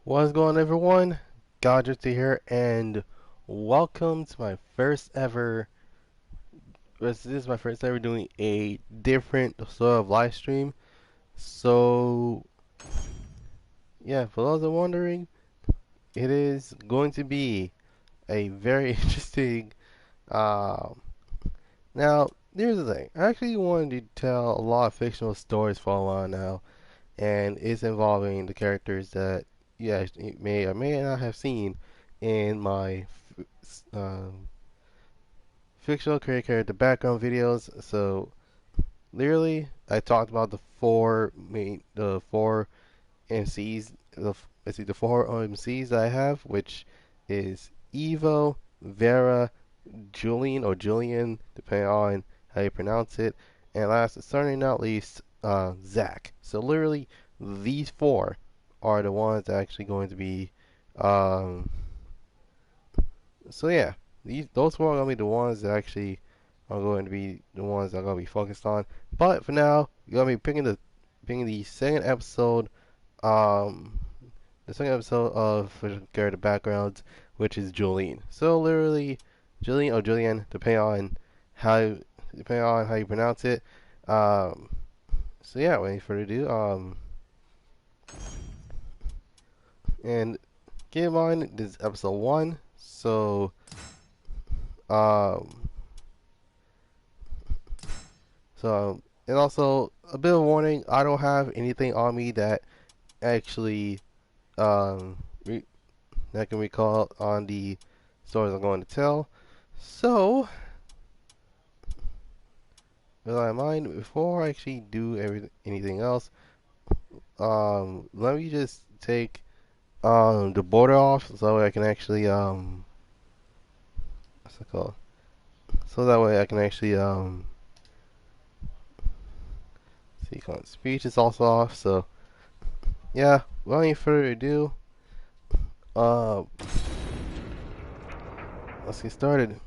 What's going on, everyone? Goddrifter here, and welcome to my first ever. This is my first ever doing a different sort of live stream. So, yeah, for those that are wondering, it is going to be a very interesting. Um, Now, here's the thing. I actually wanted to tell a lot of fictional stories for a while now, and it's involving the characters that you actually may or may not have seen in my fictional character background videos. So literally, I talked about the four MCs, the four MCs that I have, which is Evo, Vera, Julian or Julian, depending on how you pronounce it, and last, certainly not least, Zach. So literally, these four are the ones that are actually going to be. Um, so yeah, those four are gonna be the ones that actually are going to be the ones that I'm gonna be focused on. But for now, you're gonna be picking the second episode, um, the second episode of Character Backgrounds, which is Jolene. So literally, Jolene or Julian, how depending on how you pronounce it. Um, so yeah, without any further ado, and keep in mind this is episode one. So um, and also a bit of warning, I don't have anything on me that actually um re- that I can recall on the stories I'm going to tell. So, with that in mind, before I actually do anything else, let me just take the border off so I can actually what's it called? So that way I can actually sequence speech is also off. So yeah, without any further ado, uh, let's get started.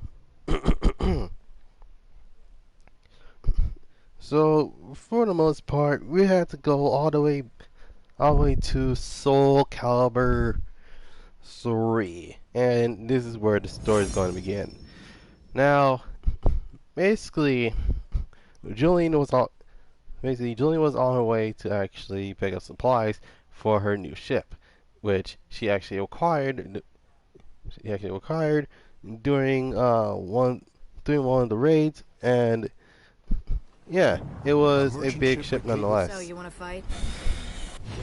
So for the most part, we had to go all the way to Soul Calibur 3, and this is where the story is going to begin. Now, basically, Julian was on Julian was on her way to actually pick up supplies for her new ship, which she actually acquired during one of the raids, and yeah, it was a big ship So nonetheless. you want to fight?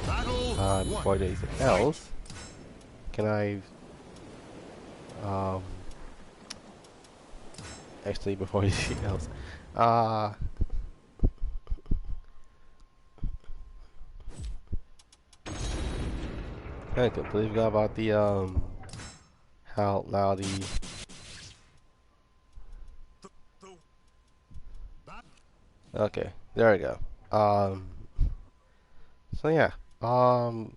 Before I do anything else, can I um actually before anything else, uh I completely forgot about the how loud the okay, there we go. Um so yeah. Um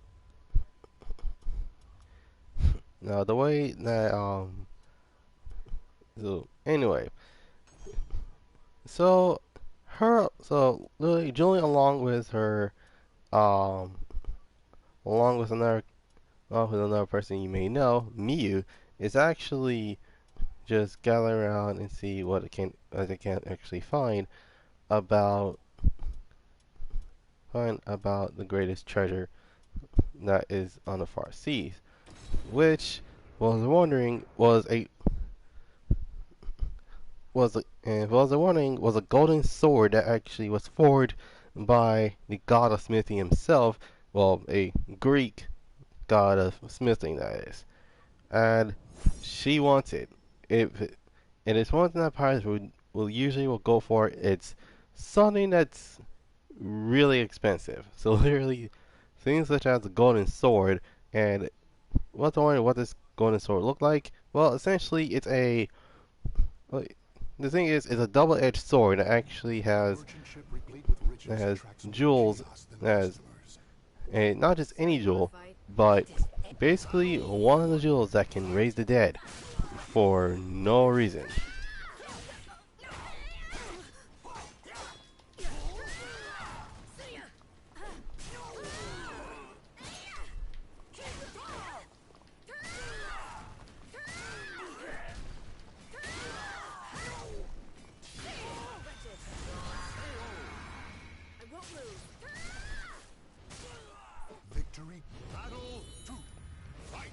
Now the way that so anyway, so literally Julie um along with another person you may know, Miyu, is actually just gather around and see what they can actually about find about the greatest treasure that is on the far seas, which was wondering was a golden sword that actually was forged by the god of smithing himself, well, a Greek god of smithing that is, and she wants it. If and it's one thing that pirates will go for. It's something that's really expensive. So literally, things such as a golden sword. And what's wondering what this golden sword look like? Well, essentially, well, the thing is, it's a double-edged sword that actually has jewels, has and not just any You want to jewel, fight? but basically one of the jewels that can raise the dead for no reason.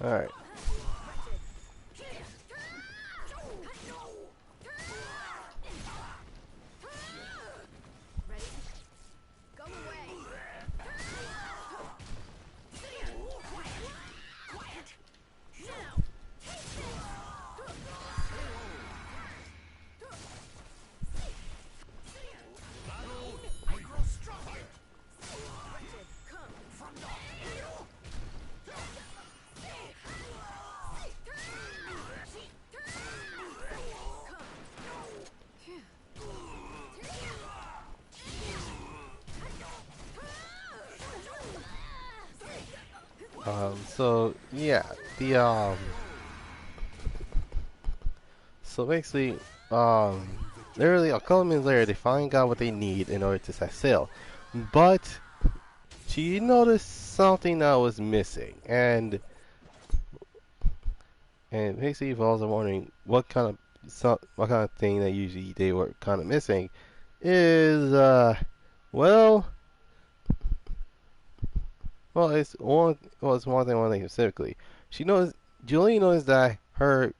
Alright. So yeah, the so basically, literally a couple minutes later, they finally got what they need in order to set sail. But she noticed something that was missing, and basically, if I was wondering what kind of thing that usually they were kind of missing is well, it's one thing specifically. She knows Julie knows that her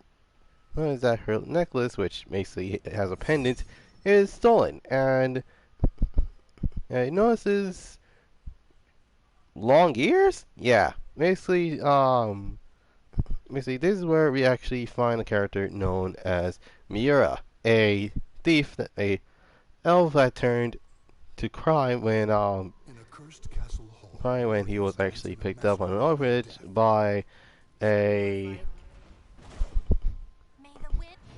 necklace, which basically has a pendant, is stolen, and it notices long ears. Yeah, basically this is where we actually find a character known as Miura, a thief, a elf that turned to crime when he was actually picked up on an orphanage a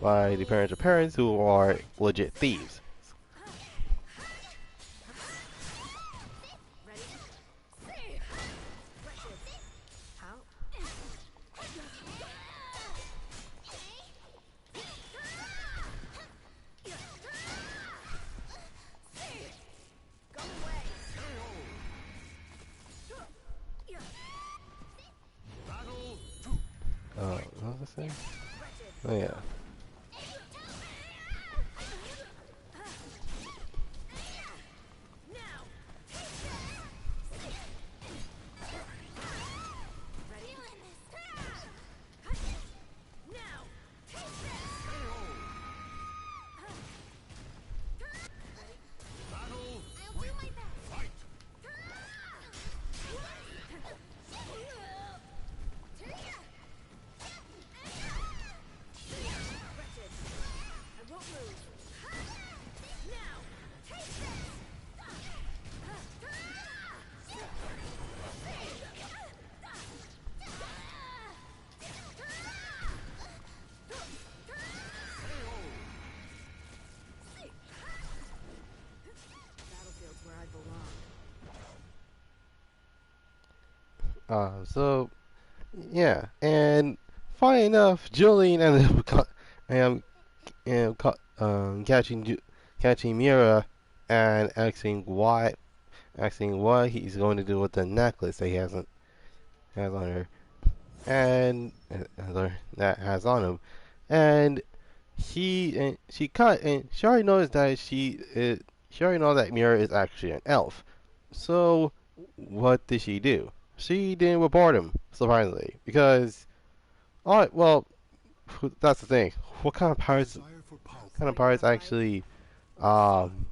by the parents who are legit thieves. What was I saying? Oh yeah. So yeah, and funny enough, Julian ended up um, catching Mira and asking what he's going to do with the necklace that has on her that has on him, and she already knows that she already knows that Mira is actually an elf. So what did she do? She didn't report him, surprisingly, because alright, well, that's the thing. What kind of pirates actually um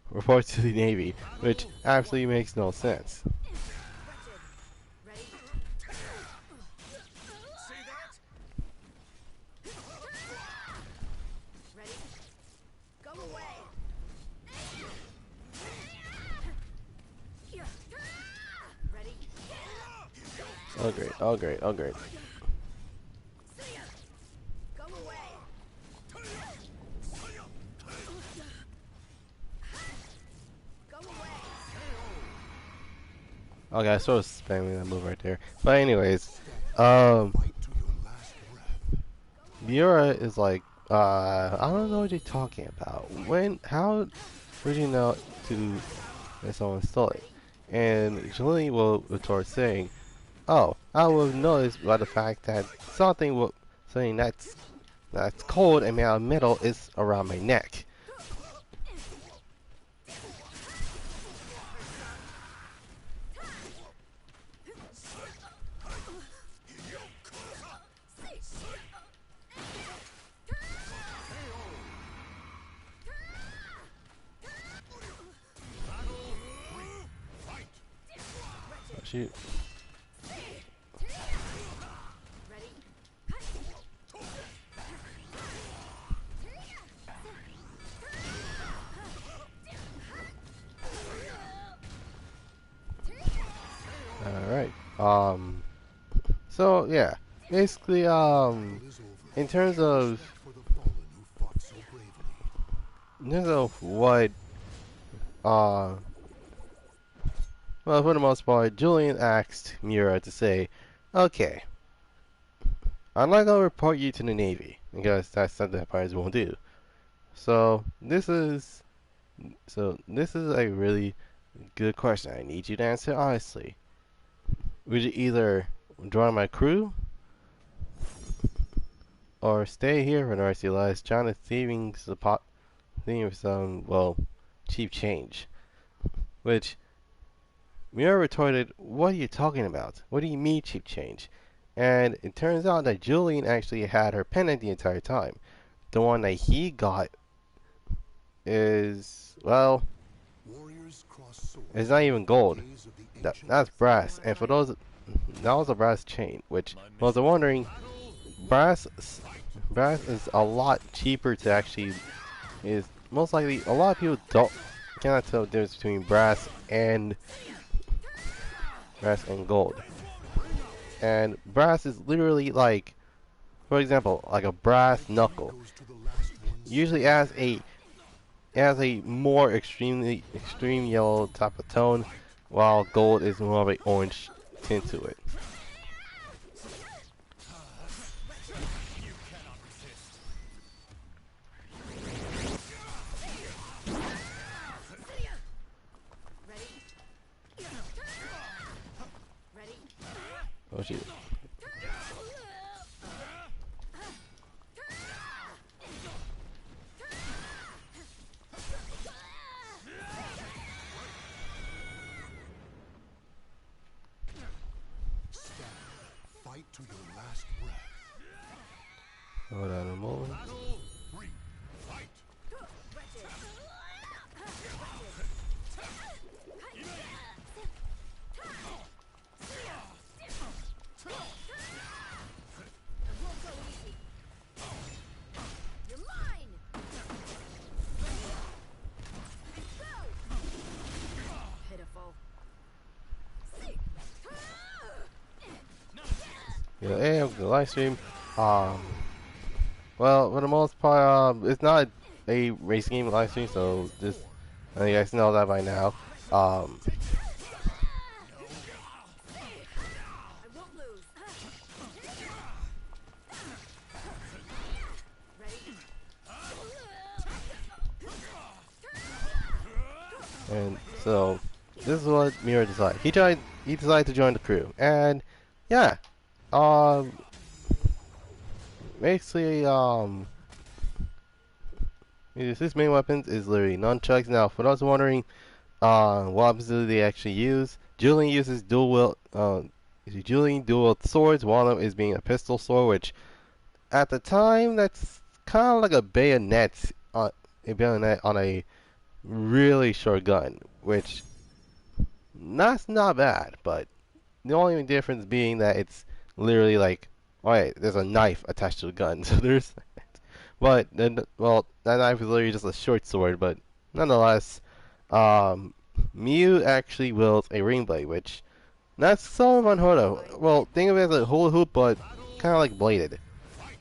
report to the Navy, which absolutely makes no sense. Oh great, oh great, oh great. Okay, I sort of spamming that move right there. But anyways, um, Miura is like, I don't know what you're talking about. How would you know that someone stole it? And Julie will retort saying, oh, I will notice by the fact that something that's cold and made out of metal is around my neck. shoot. Alright. So yeah. Basically, in terms of what uh well, for the most part, Julian asked Mira to say, okay, I'm not gonna report you to the Navy because that's something that pirates won't do. So this is a really good question. I need you to answer honestly. Would you either join my crew or stay here for the rest of your lives trying to thieving some well cheap change? Which Mira retorted, "What are you talking about? What do you mean cheap change?" And it turns out that Julian actually had her pendant the entire time. The one that he got is, well, it's not even gold. That's brass. And for those, that was a brass chain, which, for those are wondering, brass, brass is a lot cheaper to actually, is most likely, a lot of people cannot tell the difference between brass and gold. And brass is literally like, for example, like a brass knuckle. Usually has a more extreme yellow type of tone, while gold is more of an orange tint to it. Oh shoot. Fight to your last breath. Hold on a moment. Yeah, and the live stream, well, for the most part, it's not a race game live stream, so just, I think you guys know that by now. And so, this is what Mira decided. He decided to join the crew, and yeah, basically, his main weapons is literally nunchucks. Now, for those wondering, what weapons do they actually use? Julian uses dual swords. One of them is being a pistol sword, which at the time that's kind of like a bayonet on a really short gun, which that's not bad. But the only difference being that it's literally like, alright, there's a knife attached to the gun, so there's. But then, well, that knife is literally just a short sword, but nonetheless, Mew actually wields a ring blade, which that's so unheard of. Well, think of it as a hula hoop, but kind of like bladed.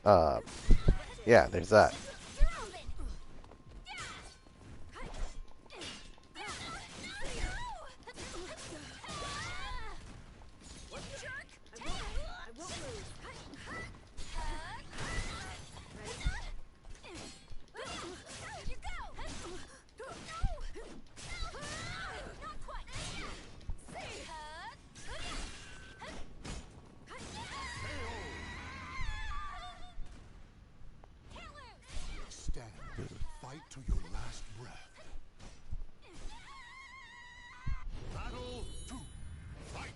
Yeah, there's that. Fight to your last breath. Battle 2. Fight.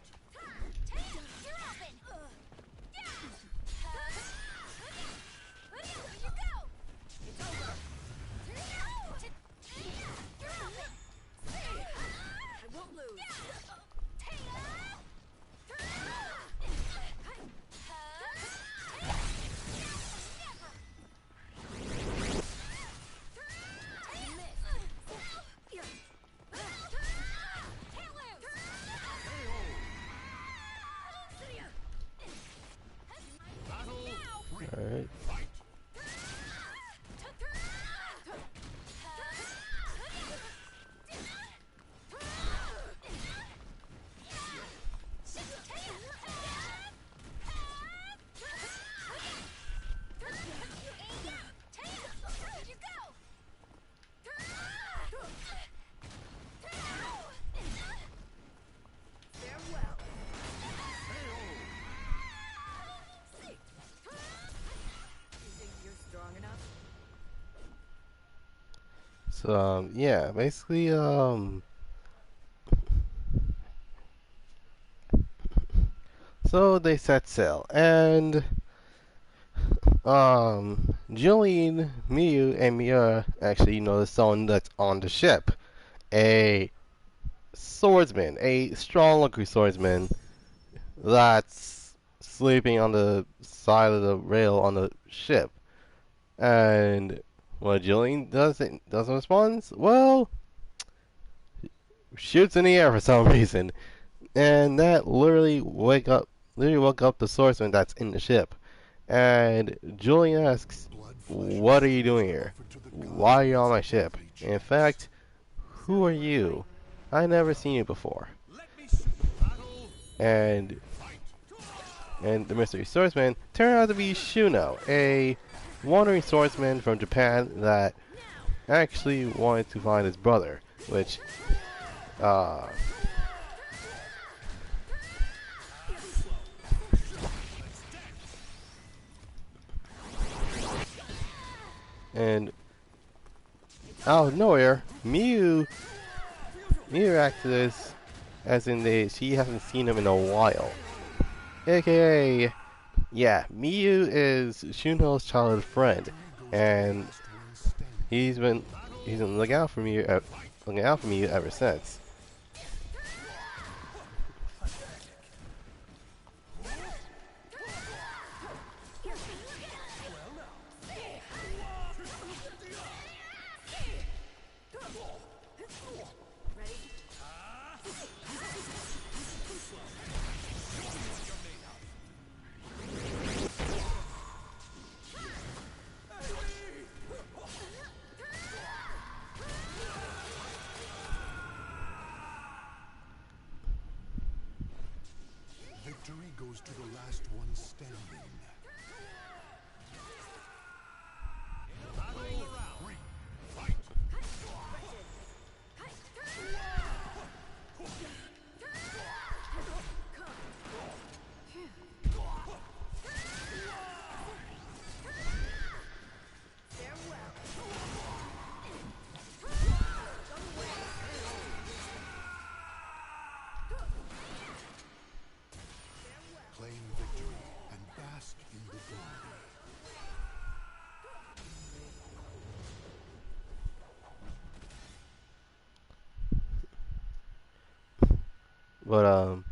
So yeah, basically so they set sail and Julian, Miyu, and Mia actually notice someone that's on the ship. A swordsman, a strong looking swordsman that's sleeping on the side of the rail on the ship. And what Julian doesn't respond, well, shoots in the air for some reason. And that literally woke up the swordsman that's in the ship. And Julian asks, Blood "What are you doing fleshly here? offered to the Why are you on guardians my of the ship? breach. In fact, who are you? I never seen you before." And the mystery swordsman turned out to be Shuno, a wandering swordsman from Japan that actually wanted to find his brother, which uh and out of nowhere, Miu reacts to this as in she hasn't seen him in a while. AKA, yeah, Miu is Shunho's childhood friend, Victory goes to the and last one standing. he's been looking out for Miu ever since. Victory goes to the last one standing. Claim victory and bask in the glory. But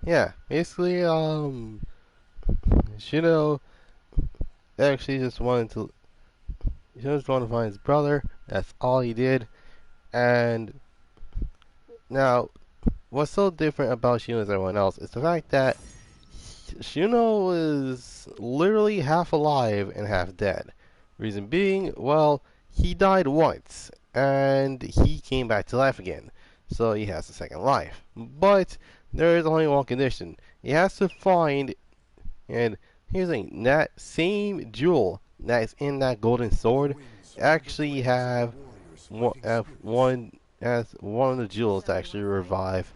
yeah, basically Shuno actually just wanted to find his brother. That's all he did. And now, what's so different about Shuno than everyone else is the fact that Shuno was literally half alive and half dead. Reason being, well, he died once and he came back to life again. So he has a second life. But there is only one condition. He has to find, and here's the thing, that same jewel that is in that golden sword actually has one of the jewels to actually revive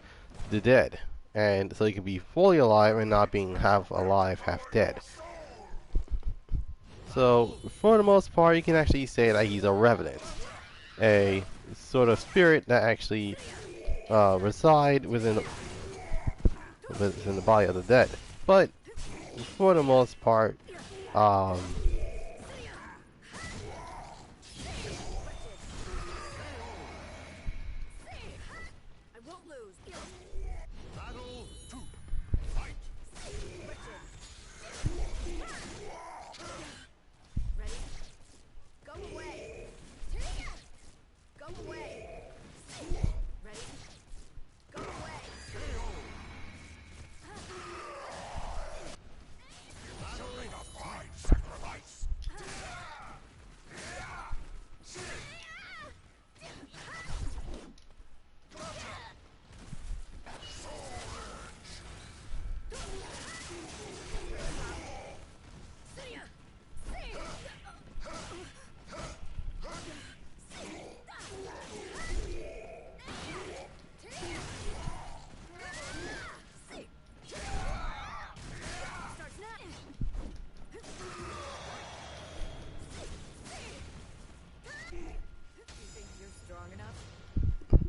the dead, and so he can be fully alive and not being half alive, half dead. So for the most part, you can actually say that he's a revenant, a sort of spirit that actually reside within the body of the dead. But for the most part, um,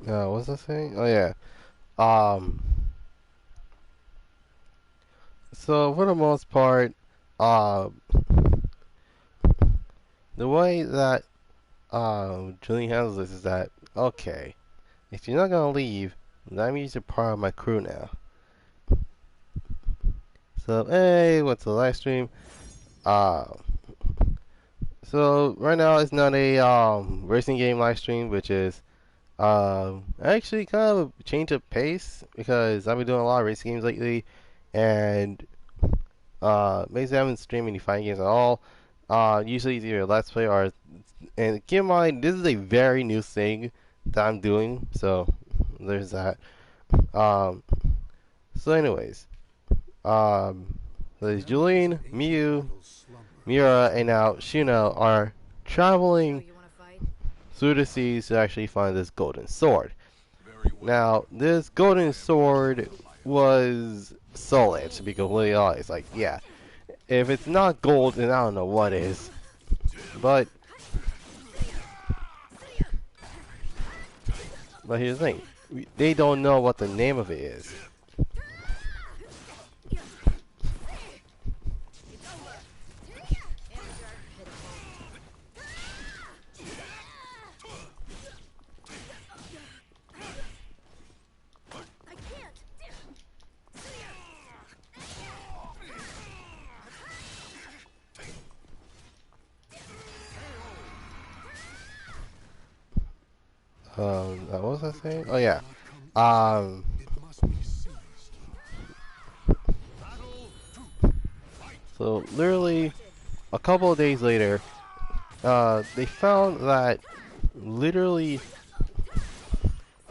What's I saying? Oh yeah. Um, so for the most part, uh, the way that Julie handles this is that okay, if you're not gonna leave, that means you're part of my crew now. So hey, what's the live stream? Uh, so right now it's not a racing game live stream, which is actually kind of a change of pace because I've been doing a lot of racing games lately, and basically I haven't streamed any fighting games at all. Usually it's either a let's play or, and keep in mind this is a very new thing that I'm doing, so there's that. Um, so anyways, there's Julian, Miyu, Mira, and now Shino are traveling through the seas to actually find this golden sword. Now, this golden sword was solid, to be completely honest. Like, yeah, if it's not gold, then I don't know what is. But here's the thing: they don't know what the name of it is. What was I saying? Oh yeah. Um, so literally a couple of days later, they found that literally,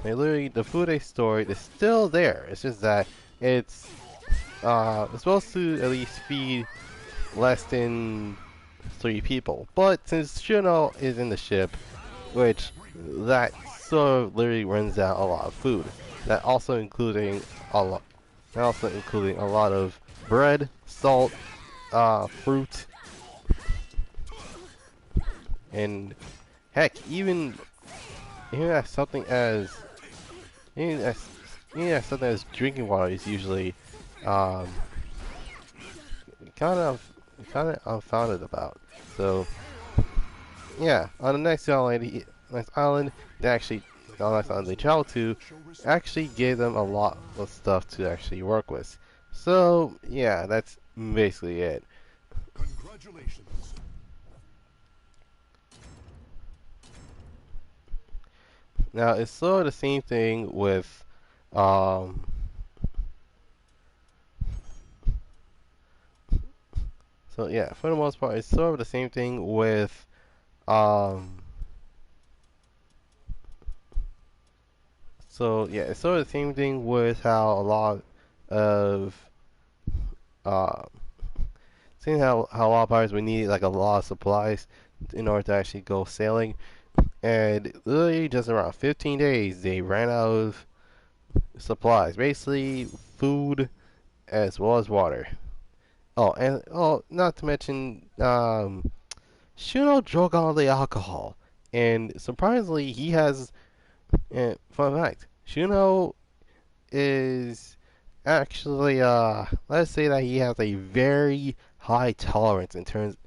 the food they stored is still there. It's just that it's supposed to at least feed less than 3 people. But since Shino is in the ship, which that sort of literally runs out a lot of food. That also including a lot, a lot of bread, salt, fruit, and heck, even as something as even as something as drinking water is usually um, kind of unfounded about. So yeah, on the next island, they actually, the next island they travel to, actually gave them a lot of stuff to actually work with. So yeah, that's basically it. Congratulations. Now it's sort of the same thing with, um, so yeah, for the most part, it's sort of the same thing with, so yeah, it's sort of the same thing with how a lot of, uh, seeing how a lot of pirates would need like a lot of supplies in order to actually go sailing, and literally just around 15 days they ran out of supplies, basically food as well as water. Oh, and not to mention, Shuno drunk all the alcohol, and surprisingly, he has. Fun fact: Shuno is actually, let's say that he has a very high tolerance in terms,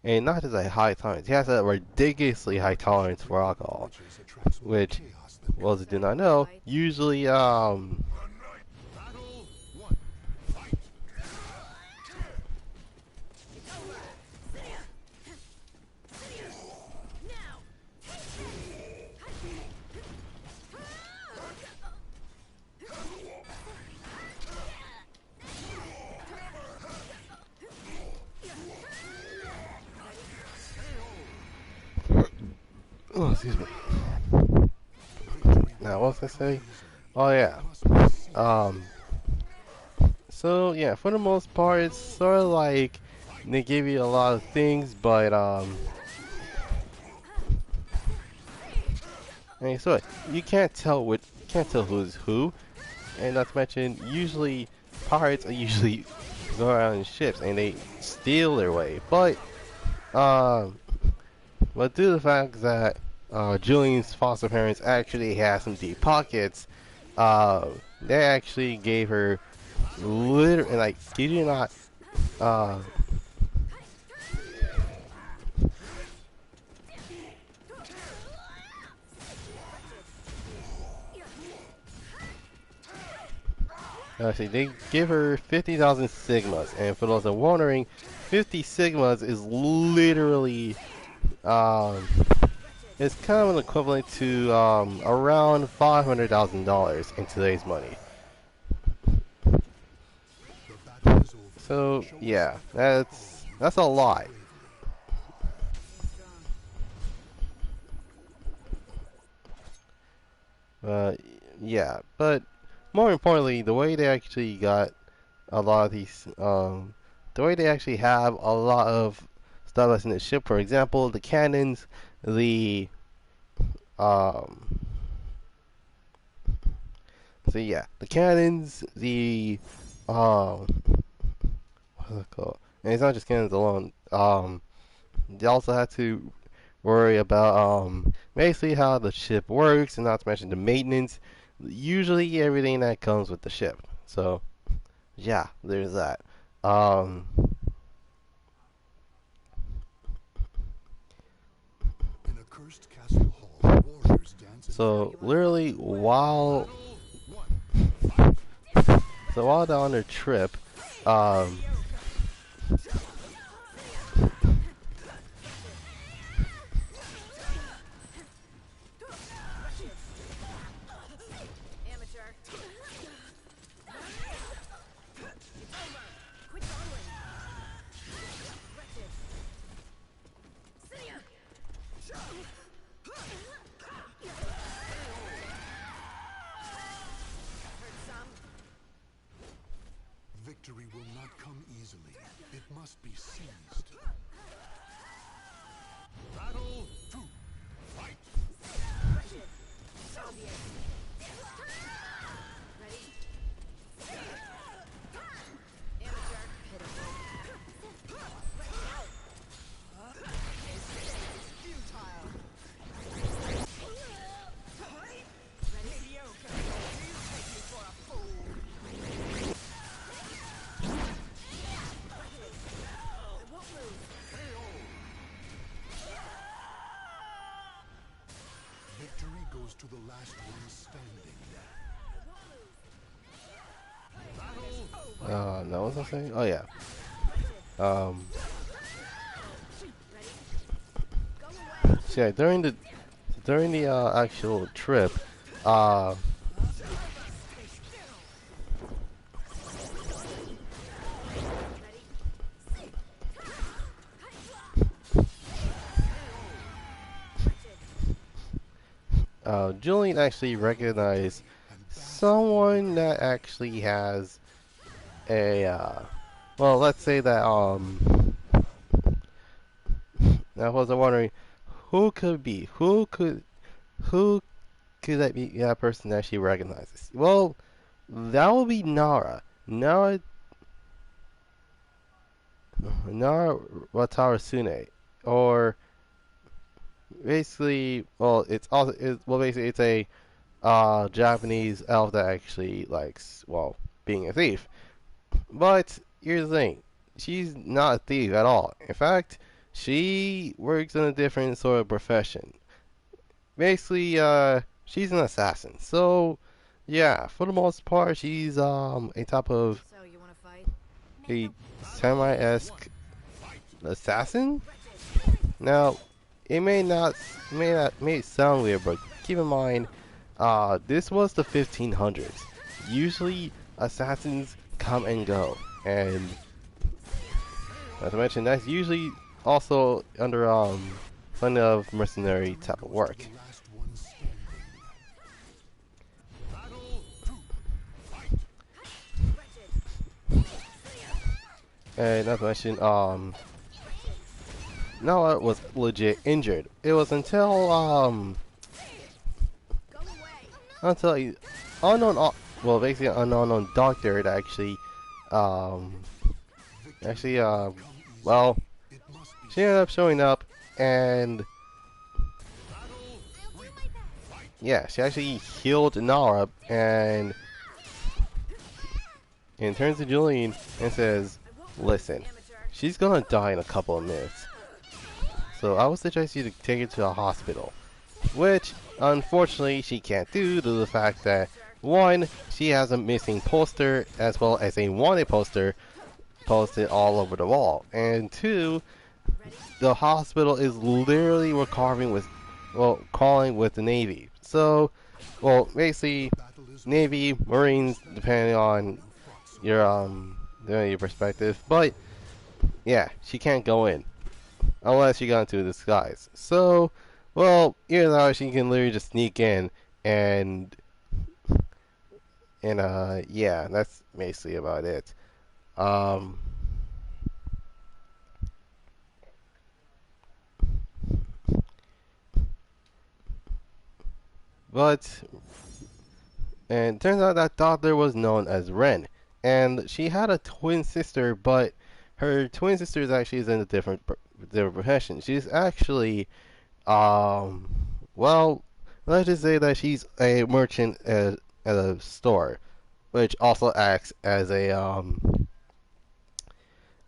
and not just a high tolerance, he has a ridiculously high tolerance for alcohol, which, well, as you do not know, usually, oh, excuse me. Now, what was I say? Oh yeah. Um. So yeah, for the most part, it's sort of like they give you a lot of things, but I mean, so you can't tell who's who, and not to mention, usually pirates are usually go around in ships and they steal their way, um, but due to the fact that Julian's foster parents actually had some deep pockets. Uh, they actually gave her literally, like, kid you not, uh, actually, they give her 50,000 sigmas, and for those that are wondering, 50 sigmas is literally, um, it's kind of an equivalent to around $500,000 in today's money. The battle is over. So Show us yeah, Victory that's a and lot. bravery. Uh, yeah, but more importantly, the way they actually got a lot of these, the way they actually have a lot of stuff that's in the ship. For example, the cannons, the um, so yeah, the cannons, the what's it called? And it's not just cannons alone. They also had to worry about basically how the ship works, and not to mention the maintenance. Usually, everything that comes with the ship. So yeah, there's that. Um, In a cursed castle hall, warriors dance in so literally while battle. One. Fight. so while they're on their trip, um, Victory will not come easily. It must be seized. Battle 2. Fight. Victory goes to the last one standing. no, what was I saying? Oh yeah. Um, so yeah, during the actual trip, uh, Julian actually recognized And bask in someone the that glow. actually has a well, let's say that I was wondering who could that be that person that she recognizes? Well, that would be Nara. Nara Wataru Sune, or basically, well, basically it's a Japanese elf that actually likes, well, being a thief. But here's the thing, she's not a thief at all. In fact, she works in a different sort of profession. Basically, she's an assassin. So, yeah, for the most part, she's a type of So you want to fight? a semi-esque Fight. assassin. Now, it may sound weird, but keep in mind, this was the 1500s. Usually, assassins come and go, and not to mention that's usually also under kind of mercenary Victory type of goes to work. the last one standing. Battle 2. Fight. And not to mention, Noah was legit injured. It was until a unknown, well, basically an unknown doctor that um, Victory actually, will not come easily. well, It must be she ended up seized. showing up, and Battle yeah, she actually healed Nara and turns to Julian and says, "Listen, she's gonna die in a couple of minutes. So I would suggest you to take her to a hospital." Which, unfortunately, she can't do due to the fact that, one, she has a missing poster as well as a wanted poster posted all over the wall. And two, the hospital is literally recovering with, well, calling with the Navy. So, well, basically, Navy, Marines, depending on your your perspective. But yeah, she can't go in unless she got into a disguise. So, well, even though she can literally just sneak in and yeah, that's basically about it. Um, but and it turns out that doctor was known as Ren, and she had a twin sister, but her twin sister is actually in a different profession. She's actually well, let's just say that she's a merchant at a store, which also acts as a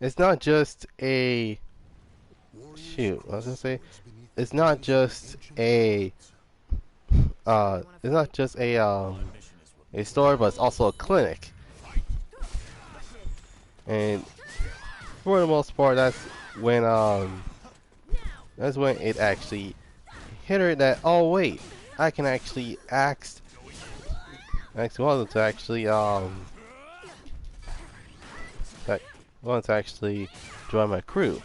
it's not just a shoot. I was gonna say it's not just it's not just a store, but it's also a clinic. And for the most part, that's when it actually hit her that, oh wait, I can actually wanted to actually that wanted to actually join my crew.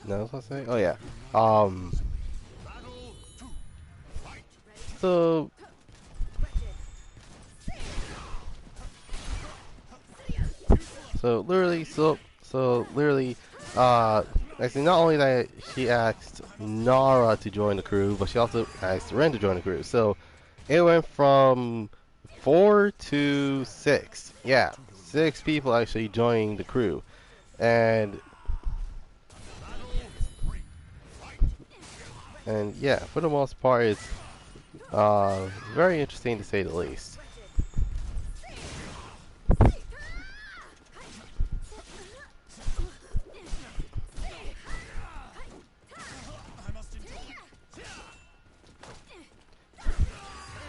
No, what was I saying? Oh yeah. Um. So literally, actually, not only that she asked Nara to join the crew, but she also asked Ren to join the crew. So it went from 4 to 6. Yeah, 6 people actually joining the crew, and yeah, for the most part, it's very interesting to say the least.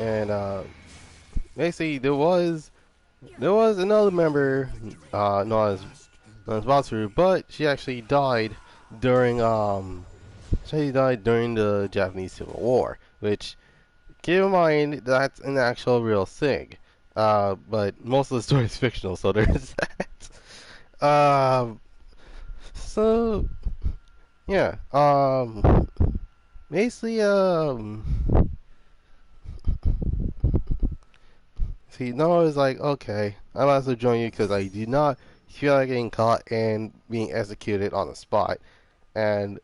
And basically, there was another member, known as Batsu, but she actually died during the Japanese Civil War, which, keep in mind, that's an actual real thing. But most of the story is fictional, so there's that. So yeah, basically, see, Noah is like, okay, I might as well join you because I do not feel like getting caught and being executed on the spot. And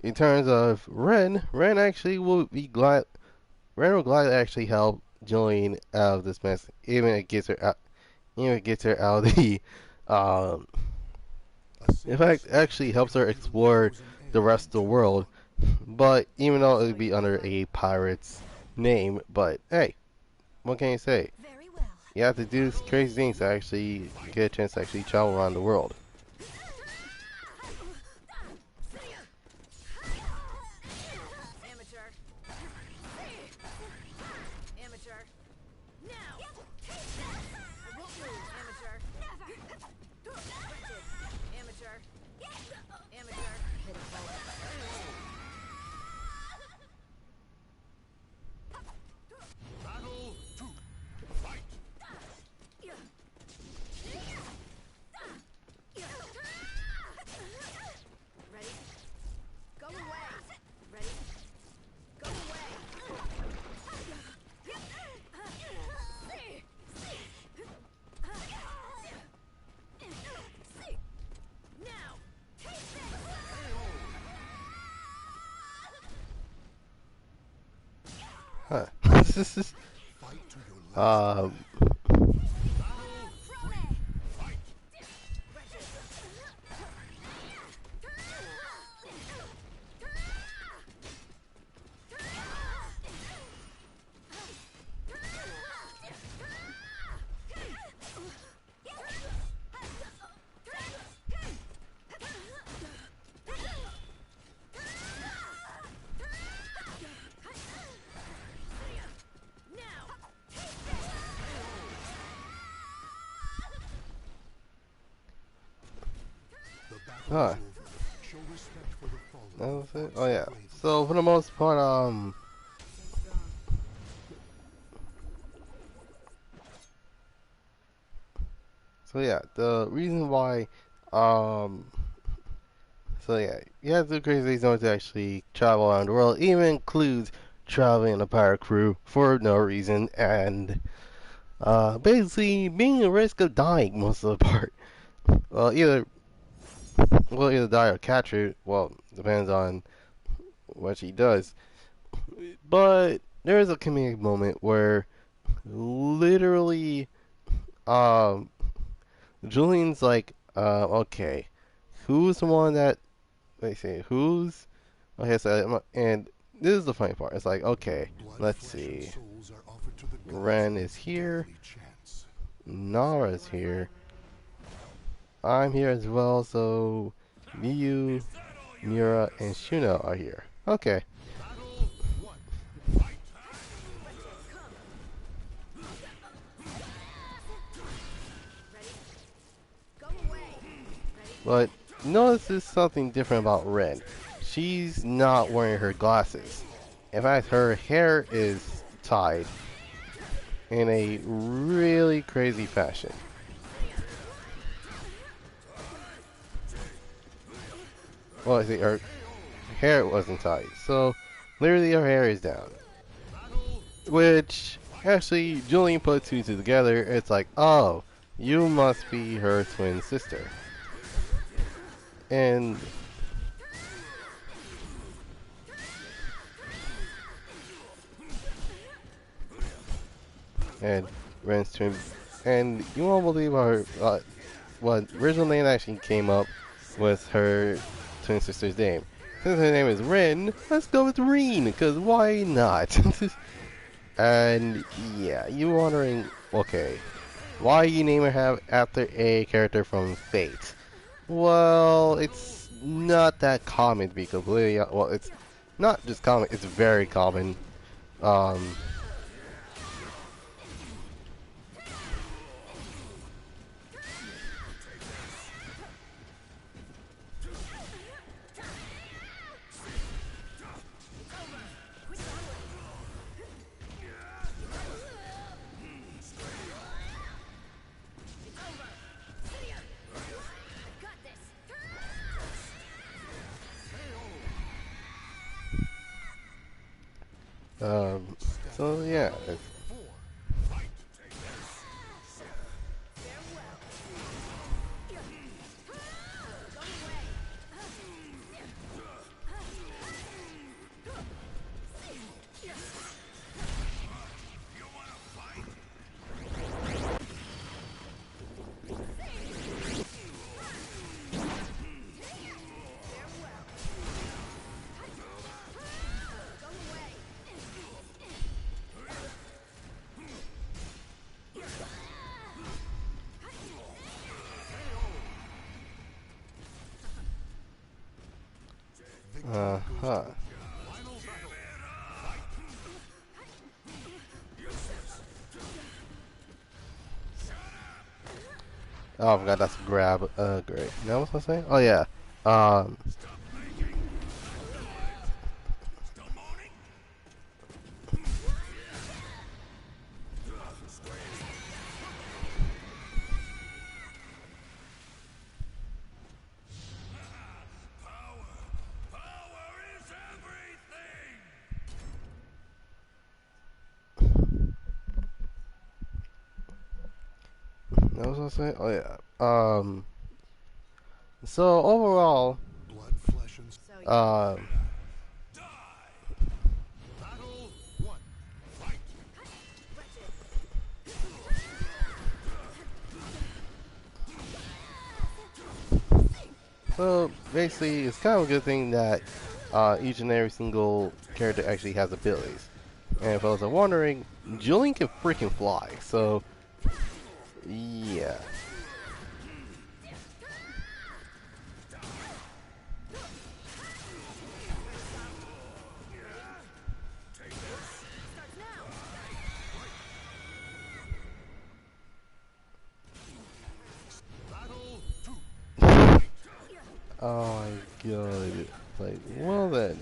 in terms of Ren actually will be glad. Ren will gladly actually help Jillian out of this mess, even if it gets her out. Even if it gets her out of the. Um, in fact, actually helps her explore the rest of the world. But even though it would be under a pirate's name, but hey, what can you say? You have to do crazy things to actually get a chance to actually travel around the world. Huh. Fight to your last Um, breath. The battle is huh. over. Show respect for the fallen That who was it. fought Oh so yeah. bravely. So for the most part, so yeah, the reason why, um, so yeah, you have to do crazy things in order to actually travel around the world. Even includes traveling in a pirate crew for no reason and basically being at risk of dying most of the part. Well, either die or catch her. Well, depends on what she does. But there is a comedic moment where literally, um, Julian's like, okay, who's the one that they say who's okay? So and this is the funny part. It's like, okay, Blood, let's flesh, and see. souls are offered to the gods Ren for is this here. deadly chance. Nara is here. I'm here as well. So Miyu, Mira, and Shuna are here. Okay. But notice there's something different about Ren. She's not wearing her glasses. In fact, her hair is tied in a really crazy fashion. Well, I see her hair wasn't tied, so literally her hair is down. Which actually, Julian put two together. It's like, oh, you must be her twin sister. And and Ren's twin, and you won't believe her. What original name actually came up with her twin sister's name. Since her name is Ren, let's go with Reen, because why not? And yeah, you wondering, okay, why you name her after a character from Fate? Well, it's not that common to be completely, well, it's not just common, it's very common. Um, um, so yeah, huh. Oh, I forgot that's grab. Great. Now what's I saying? Oh yeah. Um, that was what I saying. Oh yeah. So overall, Blood, flesh, and um, So basically, it's kind of a good thing that each and every single character actually has abilities. And for those who are wondering, Julian can freaking fly. So yeah. Oh my god. Like, well then.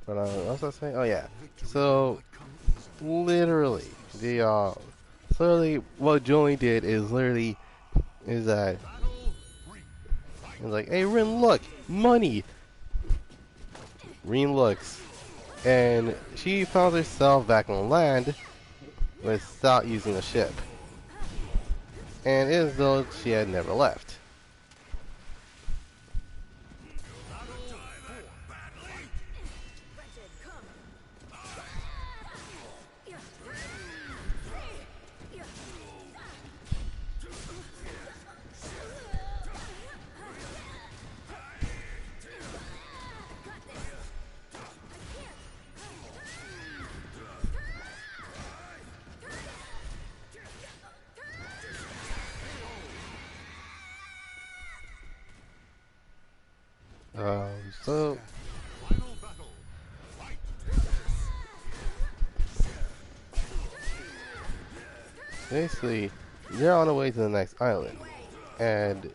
But what was I saying? Oh yeah. So literally, literally what Julian did is literally is that it's like, hey Rin, look, money. Rin looks, and she found herself back on land without using a ship, and it is as though she had never left. So basically, they're on the way to the next island, and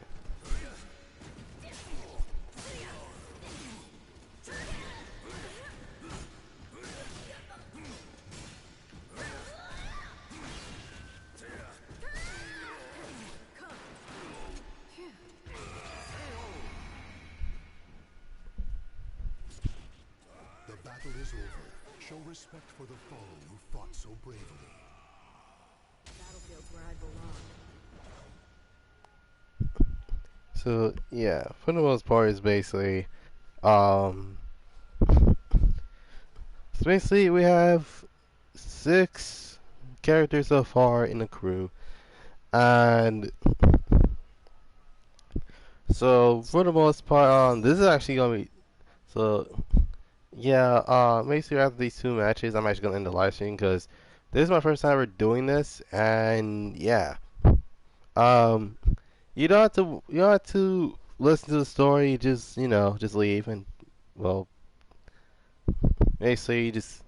The battle is over. Show respect for the fallen who fought so bravely. Battlefield's where I belong. so yeah, for the most part, is basically um, so basically we have 6 characters so far in the crew, and so for the most part, this is actually gonna be so. Yeah, basically after these 2 matches, I'm actually gonna end the live stream because this is my first time ever doing this, and yeah, um, you don't have to listen to the story. Just just leave and well, basically just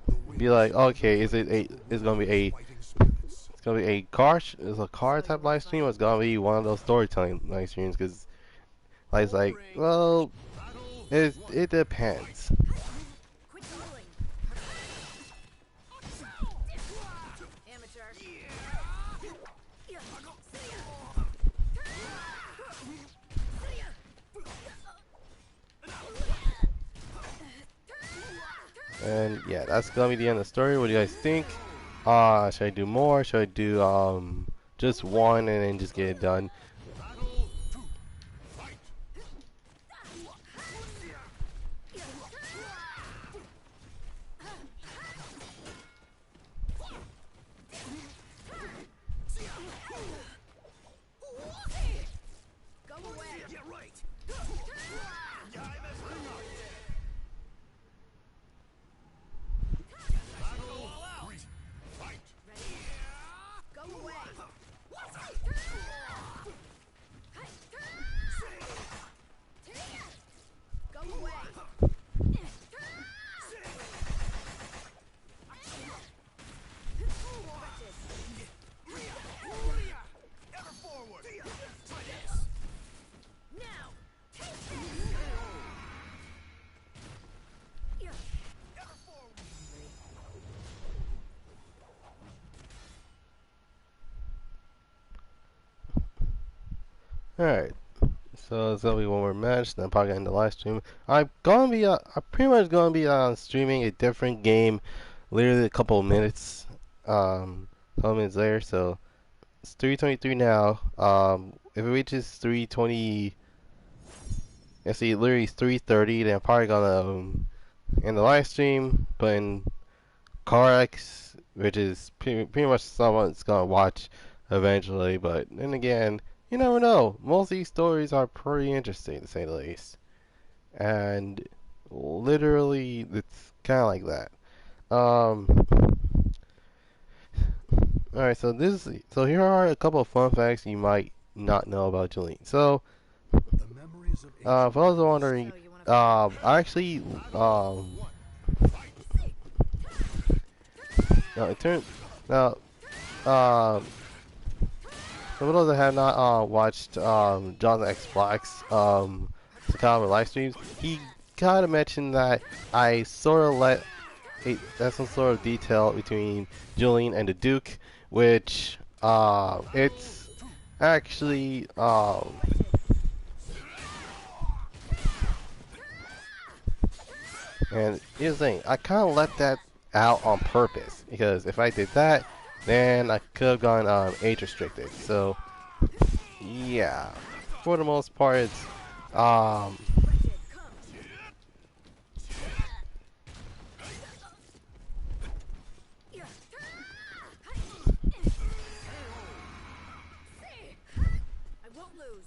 The be winds like, of the okay, is it battle a it's gonna be those a fighting spirits. it's gonna be a car is a car type live stream, or it's gonna be one of those storytelling live streams? Because like, it's like, well, it depends. Quit dueling. Amateur. And yeah, that's gonna be the end of the story. What do you guys think? Should I do more? Should I do just one and then just get it done? Go away. Yeah, right. Go away. Alright, so it's gonna be one more match, then I'm probably gonna end the live stream. I'm pretty much gonna be streaming a different game, literally a couple of minutes, couple minutes later. So it's 3:23 now. If it reaches 3:20, let's see, literally it's 3:30, then I'm probably gonna end the live stream, put in CarX, which is pretty much someone's gonna watch eventually. But then again, you never know. Most of these stories are pretty interesting, to say the least. And literally, it's kind of like that. All right. So here are a couple of fun facts you might not know about Jolene. So, The memories of for those who are ancient wondering, So you want to I actually, no, it turned now, um. For those that have not watched Jonathan X Black's kind of live streams, he kind of mentioned that I sort of that's some sort of detail between Julian and the Duke, which it's actually and here's the thing, I kind of left that out on purpose because if I did that, then I could have gone age restricted. So yeah, for the most part, it's um I won't lose.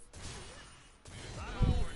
I won't lose.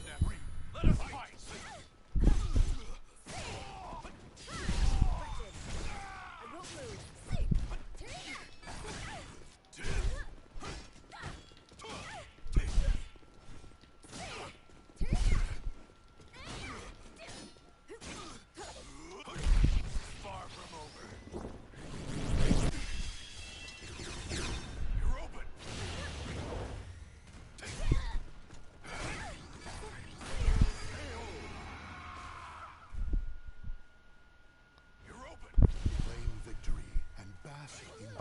claim victory and bask in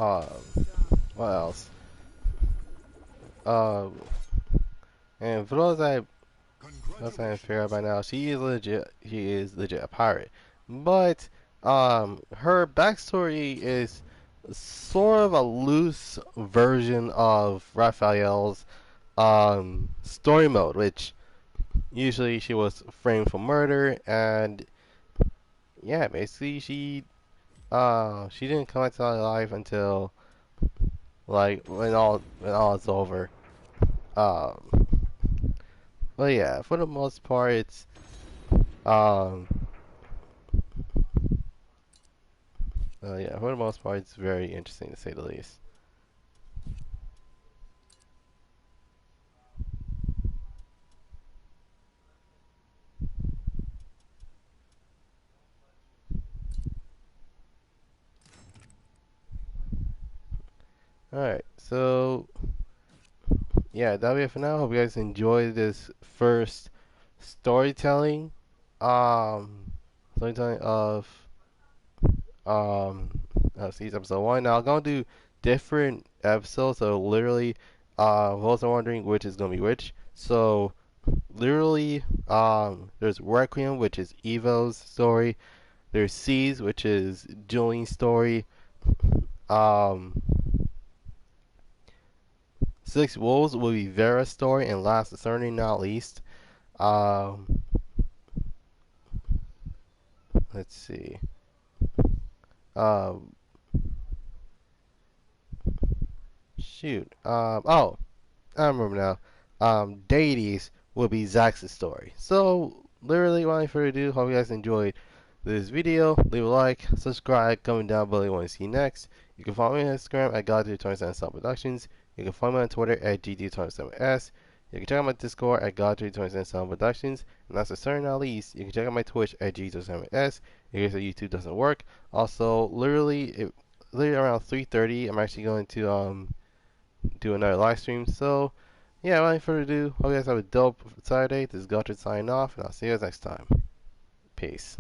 what else? Um and for those that I figure out by now, she is legit. She is legit a pirate, but her backstory is sort of a loose version of Raphael's story mode, which usually she was framed for murder, and yeah, basically she didn't come back to life until like when all is over. Um, but yeah, for the most part, it's um, yeah, for the most part, it's very interesting to say the least. All right, so yeah, that'll be it for now. Hope you guys enjoyed this first storytelling, um, storytelling of um season episode 1. Now I'm gonna do different episodes, so literally for those are wondering which is gonna be which. So literally there's Requiem, which is Evo's story. There's Seas, which is Julian's story. Um Six Wolves will be Vera's story, and last but certainly not least, um let's see. Um Shoot. Oh, I remember now. Deities will be Zax's story. So, literally, without further ado, hope you guys enjoyed this video. Leave a like, subscribe, comment down below what you want to see next. You can follow me on Instagram at Goddrifter247sun Productions. You can follow me on Twitter at GD247s. You can check out my Discord at Goddrifter247sun Productions. And last but certainly not least, you can check out my Twitch at GD247s in case YouTube doesn't work. Also, literally around 3:30, I'm actually going to do another live stream. So, yeah, without further ado, hope you guys have a dope Saturday. This is Goddrifter signing off, and I'll see you guys next time. Peace.